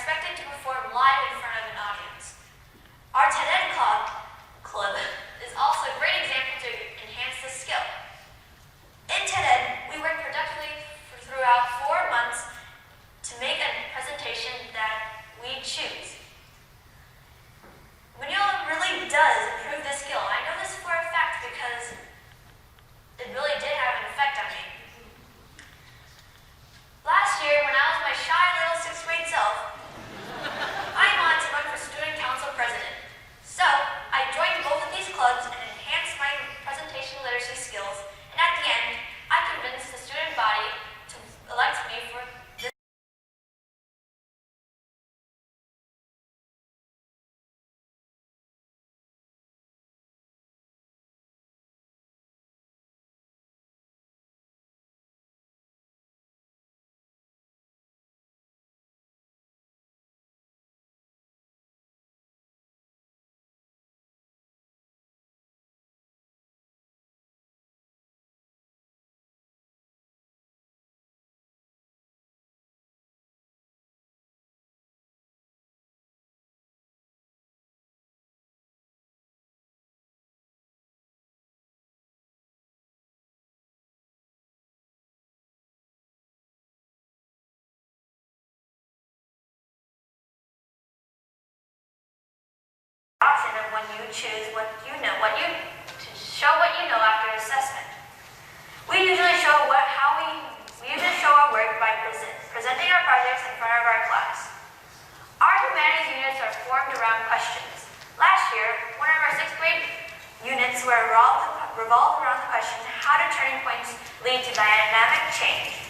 expected to perform live in front of an audience. Our TED Club is also a great example to enhance this skill. In TED, we worked productively throughout 4 months to make a presentation that we choose. Manila really does improve this skill. I know this for a fact because it really did have an effect on me. Last year, when I was my shy little 6th grade self, I wanted to run for student council president. So, I joined both of these clubs and enhanced my presentation literacy skills, and at the end, I convinced the student body to elect me for this. Option of when you choose what you know, to show what you know after assessment. We usually show our work by presenting our projects in front of our class. Our humanities units are formed around questions. Last year, one of our 6th grade units revolved around the question, how do turning points lead to dynamic change?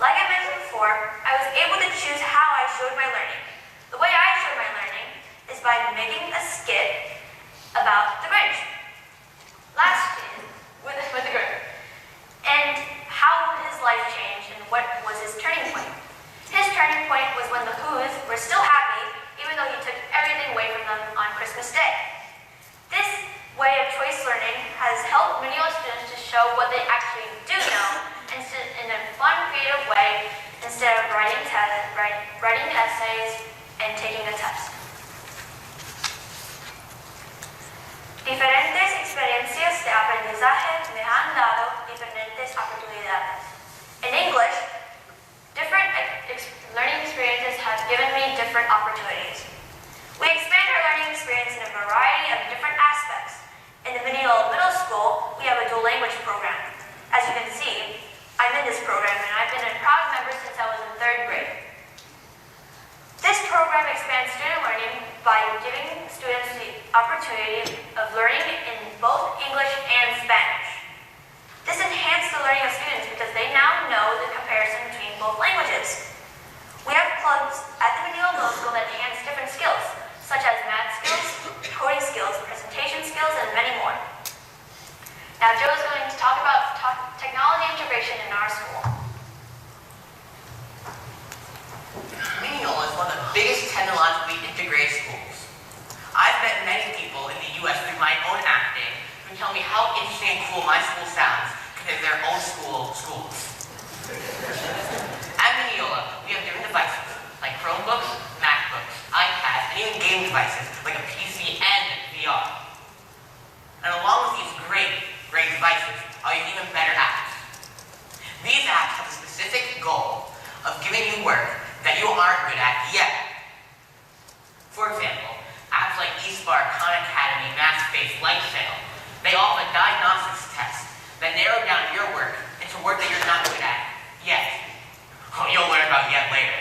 Like I mentioned before, I was able to choose how I showed my learning. The way I showed my learning is by making a skit about the Grinch. With the Grinch. And how his life changed and what was his turning point. His turning point was when the Who's were still happy, even though he took everything away from them on Christmas Day. This way of choice learning has helped Manila students to show what they actually do know in a fun, creative way instead of writing essays and taking a test. Diferentes experiencias de aprendizaje me han dado diferentes oportunidades. In English, different learning experiences have given me different opportunities. We expand our learning experience in a variety of different aspects. In the Manila Middle School, we have a dual language program. As you can see, I'm in this program and I've been a proud member since I was in 3rd grade. This program expands student learning by giving students the opportunity of learning in both English and Spanish. This enhances the learning of students because they now know the comparison between both languages. We have clubs at the Manila Middle School that enhance different skills, such as math skills, coding skills, presentation skills, and many more. Now Joe is going to talk about technology integration in our school. Mineola is one of the biggest technologically integrated schools. I've met many people in the U.S. through my own acting who tell me how interesting and cool my school sounds compared to their own schools. At Mineola, we have different devices like Chromebooks, MacBooks, iPads, and even game devices like a PC and VR. And along with these great devices are these even better apps. These apps have a specific goal of giving you work that you aren't good at yet. For example, apps like eSpark, Khan Academy, MathSpace, LightSail, they all have a diagnostics test that narrow down your work into work that you're not good at yet. Oh, you'll learn about yet later.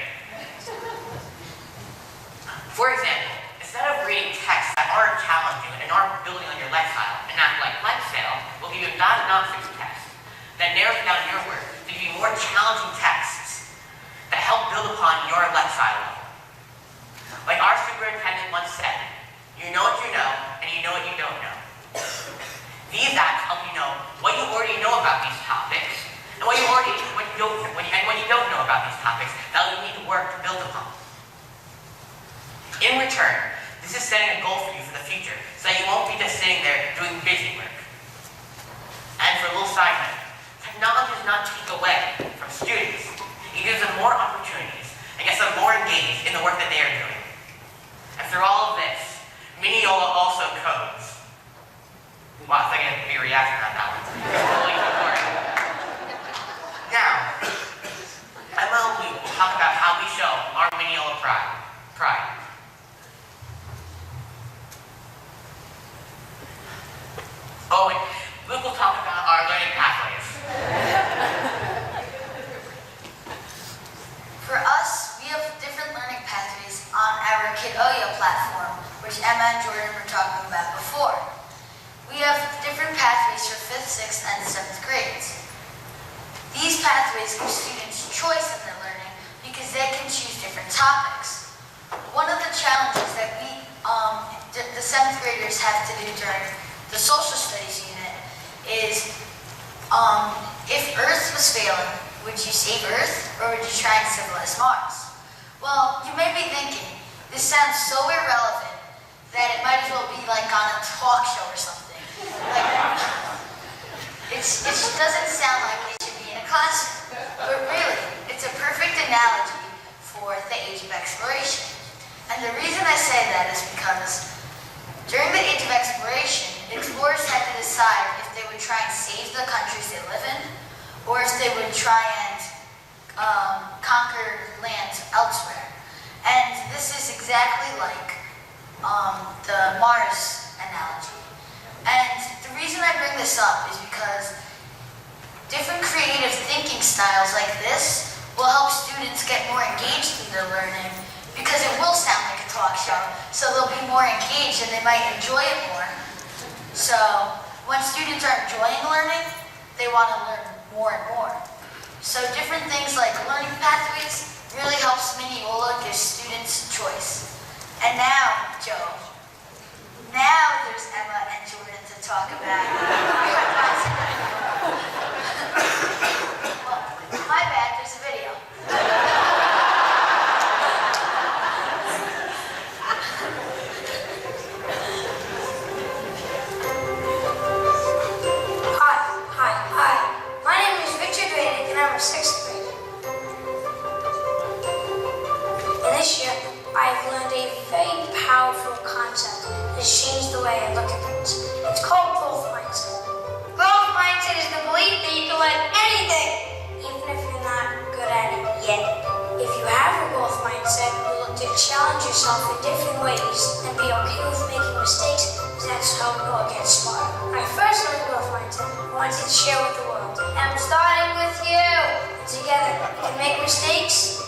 For example, instead of reading texts that aren't challenging and aren't building on your lifestyle, an app like LightSail will give you a diagnostics test that narrows down your work to give you more challenging texts that help build upon your lifestyle level. Like our superintendent once said, you know what you know, and you know what you don't know. These apps help you know what you already know about these topics, and what you don't know about these topics that you need to work to build upon. In return, this is setting a goal for you for the future, so that you won't be just sitting there doing busy work. And for a little side note, technology does not take away from students. It gives them more opportunities and gets them more engaged in the work that they are our Kidoya platform, which Emma and Jordan were talking about before. We have different pathways for 5th, 6th, and 7th grades. These pathways give students choice in their learning because they can choose different topics. One of the challenges that the 7th graders have to do during the social studies unit is if Earth was failing, would you save Earth or would you try and civilize Mars? Well, you may be thinking, this sounds so irrelevant that it might as well be like on a talk show or something. It doesn't sound like it should be in a classroom, but really, it's a perfect analogy for the age of exploration. And the reason I say that is because during the age of exploration, explorers had to decide if they would try and save the countries they live in, or if they would try and conquer lands elsewhere. And this is exactly like the Mars analogy. And the reason I bring this up is because different creative thinking styles like this will help students get more engaged in their learning because it will sound like a talk show, so they'll be more engaged and they might enjoy it more. So when students are enjoying learning, they want to learn more and more. So different things like learning pathways really helps Mineola give students choice. And now, Joe, now there's Emma and Jordan to talk about. Well, my bad, there's a video. Hi. My name is Richard Radick and I'm a 6th grader. And this year, I've learned a very powerful concept that has changed the way I look at things. It's called growth mindset. Growth mindset is the belief that you can learn anything, even if you're not good at it yet. If you have a growth mindset, you'll look to challenge yourself in different ways and be okay with making mistakes, because that's how you'll get smarter. I first learned growth mindset. I wanted to share with the world. And I'm starting with you. And together, we can make mistakes.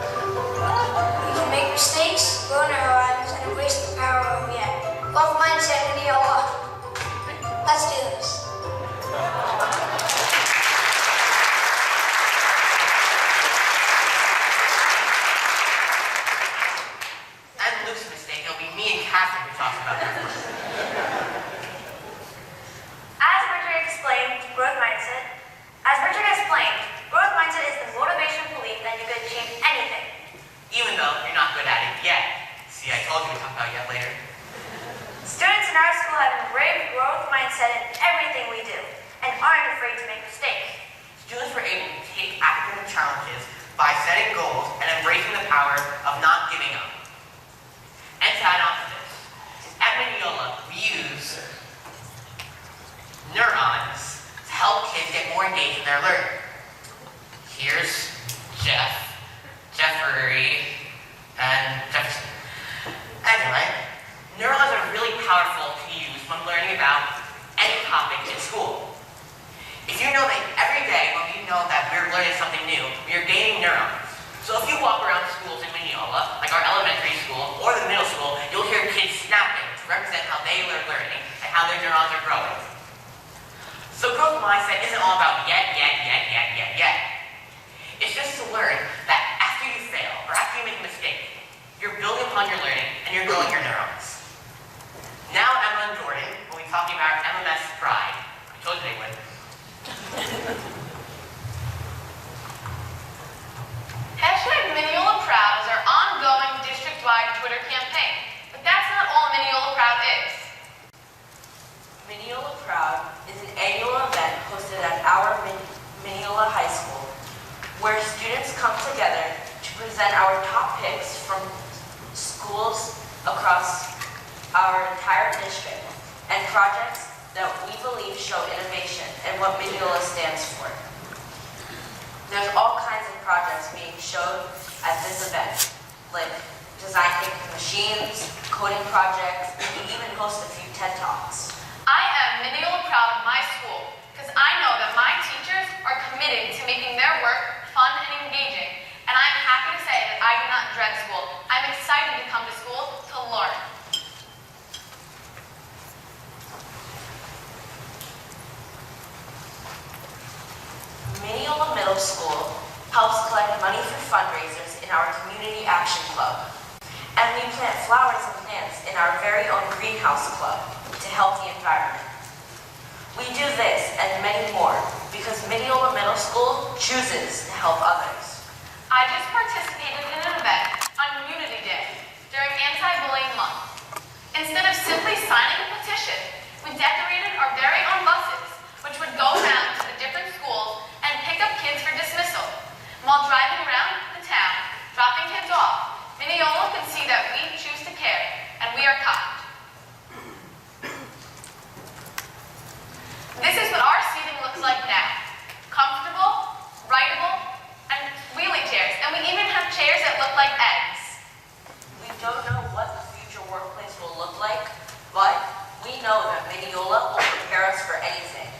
We can make mistakes, grow in our lives, and embrace the power of yet. Growth mindset, Mineola. Let's do this. And Luke's mistake, it'll be me and Catherine who talks about that. As Richard explained, growth mindset is the motivational belief that you can achieve anything. Even though you're not good at it yet. See, I told you we'd talk about yet later. Students in our school have embraced growth mindset in everything we do and aren't afraid to make mistakes. Students were able to take academic challenges by setting goals and embracing the power of not giving up. And to add on to this, at Mineola, we use neurons to help kids get more engaged in their learning. Here's Jeffrey, and Jefferson. Anyway, neurons are really powerful to use when learning about any topic in school. If you know that every day when we know that we're learning something new, we are gaining neurons. So if you walk around schools in Mineola, like our elementary school or the middle school, you'll hear kids snapping to represent how they learn learning and how their neurons are growing. So growth mindset isn't all about yet. It's just to learn that after you fail or after you make a mistake, you're building upon your learning and you're growing your neurons. Now Emma and Jordan will be talking about MMS Pride. I told you they would. #Mineola Proud is our ongoing district-wide Twitter campaign. But that's not all Mineola Proud is. Mineola Proud is an annual event hosted at our Mineola High School, where students come together to present our top picks from schools across our entire district and projects that we believe show innovation and what Mineola stands for. There's all kinds of projects being shown at this event, like design thinking machines, coding projects, and we even host a few TED Talks. I am Mineola Proud of my school because I know that my teachers are committed to making their work fun and engaging. fundraisers in our Community Action Club. And we plant flowers and plants in our very own greenhouse club to help the environment. We do this and many more because Mineola Middle School chooses to help others. I just participated in an event on Unity Day during Anti-Bullying Month. Instead of simply signing a petition, we decorated our very own buses, which would go around to the different schools and pick up kids for dismissal. While driving around the town, dropping kids off, Mineola could see that we choose to care, and we are kind. This is what our seating looks like now. Comfortable, writable, and wheelie chairs, and we even have chairs that look like eggs. We don't know what the future workplace will look like, but we know that Mineola will prepare us for anything.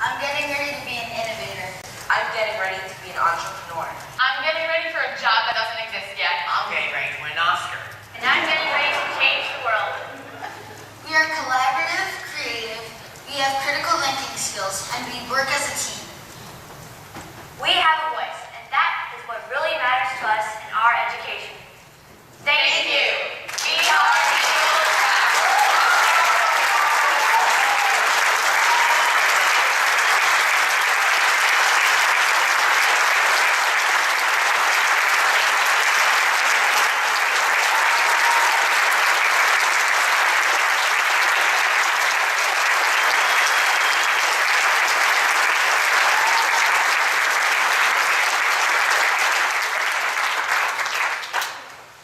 I'm getting ready to be an innovator. I'm getting ready to be an entrepreneur. I'm getting ready for a job that doesn't exist yet. I'm getting ready to win an Oscar. And I'm getting ready to change the world. We are collaborative, creative, we have critical thinking skills, and we work as a team. We have a voice, and that is what really matters to us in our education. Thank you. We are Mineola Proud.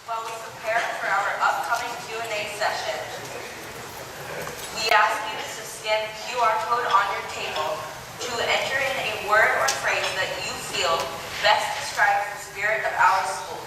While we prepare for our upcoming Q&A session, we ask you to scan the QR code on your table to enter in a word or phrase that you feel best describes the spirit of our school.